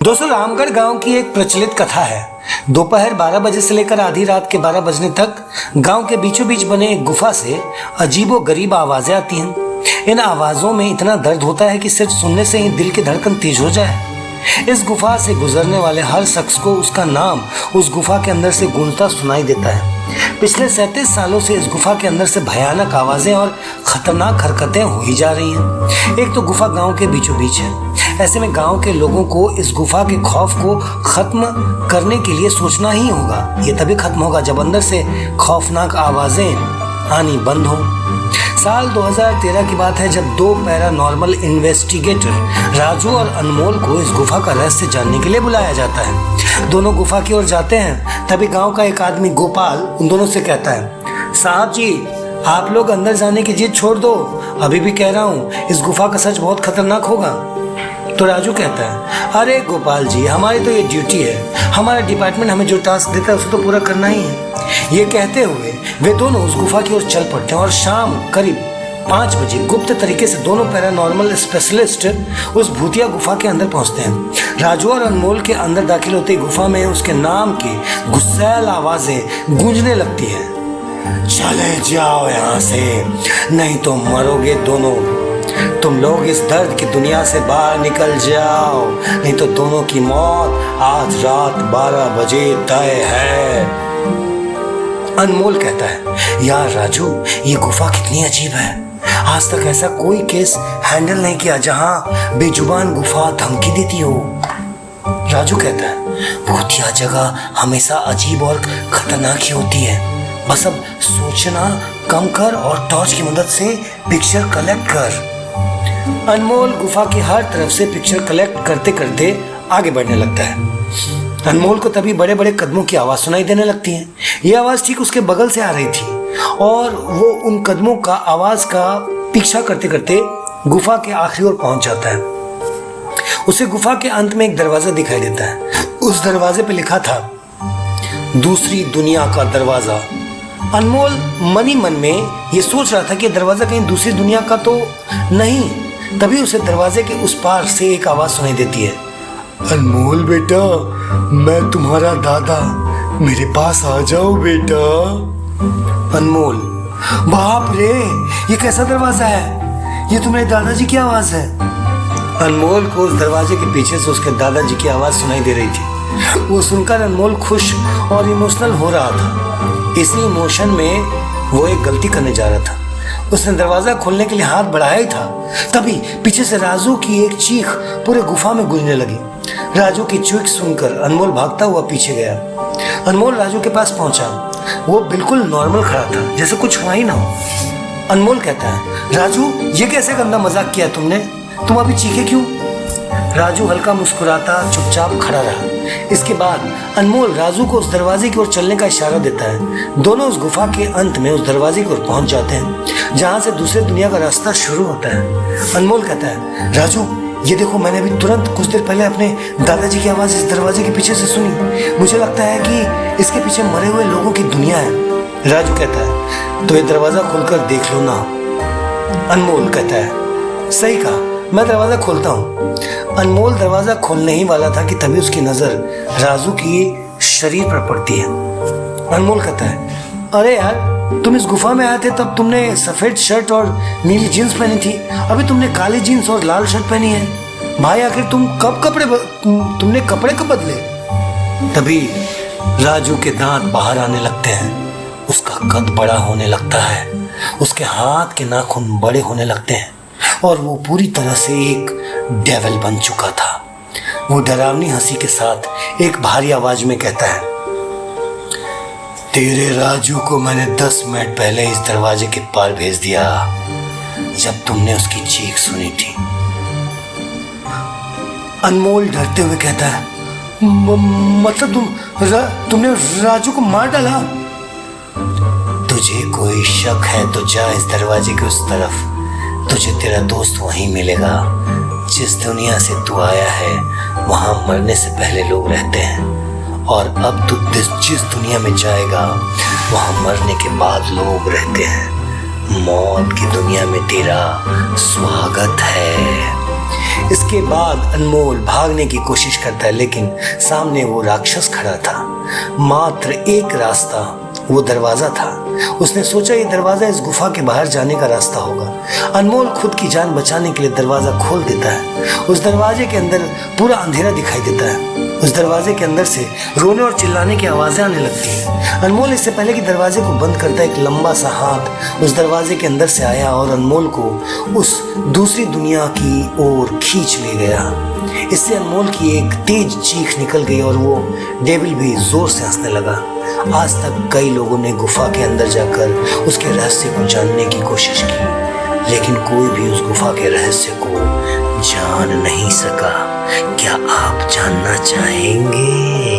दोस्तों, रामगढ़ गांव की एक प्रचलित कथा है। दोपहर 12 बजे से लेकर आधी रात के 12 बजने तक गांव के बीचों बीच बने एक गुफा से अजीबो गरीब आवाजें आती हैं। इन आवाजों में इतना दर्द होता है कि सिर्फ सुनने से ही दिल की धड़कन तेज हो जाए। इस गुफा से गुजरने वाले हर शख्स को उसका नाम उस गुफा के अंदर से गूंजता सुनाई देता है। पिछले 37 सालों से इस गुफा के अंदर से भयानक आवाजें और खतरनाक हरकतें हो ही जा रही हैं। एक तो गुफा गांव के बीचों बीच है। ऐसे में गांव के लोगों को इस गुफा के खौफ को खत्म करने के लिए सोचना ही होगा। ये तभी खत्म होगा जब अंदर से खौफनाक आवाजें आनी बंद हो। साल 2013 की बात है जब दो पैरानॉर्मल इन्वेस्टिगेटर राजू और अनमोल को इस गुफा का रहस्य जानने के लिए बुलाया जाता है। दोनों गुफा की ओर जाते हैं। तभी गांव का एक आदमी गोपाल उन दोनों से कहता है, साहब जी, आप लोग अंदर जाने की जिद छोड़ दो। अभी भी कह रहा हूँ, इस गुफा का सच बहुत खतरनाक होगा। तो राजू कहता है, अरे गोपाल जी, हमारी तो ये ड्यूटी है। हमारा डिपार्टमेंट हमें जो टास्क देता है उसे तो पूरा करना ही है। ये कहते हुए वे दोनों उस गुफा की ओर चल पड़ते हैं और शाम करीब 5 बजे गुप्त तरीके से दोनों पैरानॉर्मल स्पेशलिस्ट उस भूतिया गुफा के अंदर पहुंचते हैं। राजू और अनमोल के अंदर दाखिल होते ही गुफा में उसके नाम की गुस्सैल आवाजें गूंजने लगती हैं। चले जाओ यहाँ से, नहीं तो मरोगे दोनों। तुम लोग इस दर्द की दुनिया से बाहर निकल जाओ, नहीं तो दोनों की मौत आज रात 12 बजे तय है। अनमोल कहता है, यार राजू, ये गुफा कितनी अजीब है। आज तक ऐसा कोई केस हैंडल नहीं किया जहां बेजुबान गुफा धमकी देती हो। राजू कहता है, भूतिया जगह हमेशा अजीब और खतरनाक ही होती है। बस अब सोचना कम कर और टॉर्च की मदद से पिक्चर कलेक्ट कर। अनमोल गुफा की हर तरफ से पिक्चर कलेक्ट करते करते आगे बढ़ने लगता है। अनमोल को तभी बड़े बड़े कदमों की आवाज सुनाई देने लगती है। ये आवाज ठीक उसके बगल से आ रही थी और वो उन कदमों का आवाज का पीछा करते करते गुफा के आखिरी ओर पहुंच जाता है। उसे गुफा के अंत में एक दरवाजा दिखाई देता है। उस दरवाजे पे लिखा था, दूसरी दुनिया का दरवाजा। अनमोल मन ही मन में ये सोच रहा था कि दरवाजा कहीं दूसरी दुनिया का तो नहीं। तभी उसे दरवाजे के उस पार से एक आवाज सुनाई देती है, अनमोल बेटा, मैं तुम्हारा दादा, मेरे पास आ जाओ बेटा। अनमोल, बाप रे, ये कैसा दरवाजा है? ये तो मेरे दादाजी की आवाज है। अनमोल को उस दरवाजे के पीछे से उसके दादाजी की आवाज सुनाई दे रही थी। वो सुनकर अनमोल खुश और इमोशनल हो रहा था। इसी इमोशन में वो एक गलती करने जा रहा था। उसने दरवाजा खोलने के लिए हाथ बढ़ाया ही था, तभी पीछे से राजू की एक चीख पूरे गुफा में गूंजने लगी। राजू की चीख सुनकर अनमोल भागता हुआ पीछे गया। अनमोल राजू के पास पहुंचा। वो बिल्कुल नॉर्मल खड़ा था, जैसे कुछ हुआ ही ना हो। अनमोल कहता है, राजू, ये कैसे गंदा मजाक किया तुमने? तुम अभी चीखे क्यों? राजू हल्का मुस्कुराता चुपचाप खड़ा रहा। इसके बाद अनमोल राजू को उस दरवाजे की ओर चलने का इशारा देता है। दोनों उस गुफा के अंत में उस दरवाजे की ओर पहुंच जाते हैं जहां से दूसरे दुनिया का रास्ता शुरू होता है। अनमोल कहता है, राजू, ये देखो, मैंने अभी तुरंत कुछ देर पहले अपने दादाजी की आवाज इस दरवाजे के पीछे से सुनी। मुझे लगता है कि इसके पीछे मरे हुए लोगों की दुनिया है। राजू कहता है, तो ये दरवाजा खोलकर देख लो ना। अनमोल कहता है, सही कहा, मैं दरवाजा खोलता हूँ। अनमोल दरवाजा खोलने ही वाला था कि तभी उसकी नजर राजू की शरीर पर पड़ती है। अनमोल कहता है, अरे यार, तुम इस गुफा में आए थे तब तुमने सफेद शर्ट और नीली जीन्स पहनी थी। अभी तुमने काली जीन्स और लाल शर्ट पहनी है। भाई, आखिर तुमने कपड़े कब बदले? तभी राजू के दांत बाहर आने लगते हैं। उसका कद बड़ा होने लगता है। उसके हाथ के नाखून बड़े होने लगते हैं और वो पूरी तरह से एक डेविल बन चुका था। वो डरावनी हंसी के साथ एक भारी आवाज में कहता है, तेरे राजू को मैंने 10 मिनट पहले इस दरवाजे के पार भेज दिया जब तुमने उसकी चीख सुनी थी। अनमोल डरते हुए कहता है, मतलब तुमने राजू को मार डाला? तुझे कोई शक है तो जा इस दरवाजे के उस तरफ। तुझे तेरा दोस्त वहीं मिलेगा। जिस दुनिया से तू आया है वहां मरने से पहले लोग रहते हैं, और अब तू जिस दुनिया में जाएगा वहां मरने के बाद लोग रहते हैं। मौत की दुनिया में तेरा स्वागत है। इसके बाद अनमोल भागने की कोशिश करता है, लेकिन सामने वो राक्षस खड़ा था। मात्र एक रास्ता, वो दरवाजा था। उसने सोचा ये दरवाजा इस गुफा के बाहर जाने का रास्ता होगा। अनमोल खुद की जान बचाने के लिए दरवाजा खोल देता है। उस दरवाजे के अंदर पूरा अंधेरा दिखाई देता है। उस दरवाजे के अंदर से रोने और चिल्लाने की आवाजें आने लगती हैं। अनमोल इससे पहले कि दरवाजे को बंद करता, एक लंबा सा हाथ उस दरवाजे के अंदर से आया और अनमोल को उस दूसरी दुनिया की ओर खींच ले गया। इससे अनमोल की एक तेज चीख निकल गई और वो डेविल भी जोर से हंसने लगा। आज तक कई लोगों ने गुफा के अंदर जाकर उसके रहस्य को जानने की कोशिश की, लेकिन कोई भी उस गुफा के रहस्य को जान नहीं सका। क्या आप जानना चाहेंगे?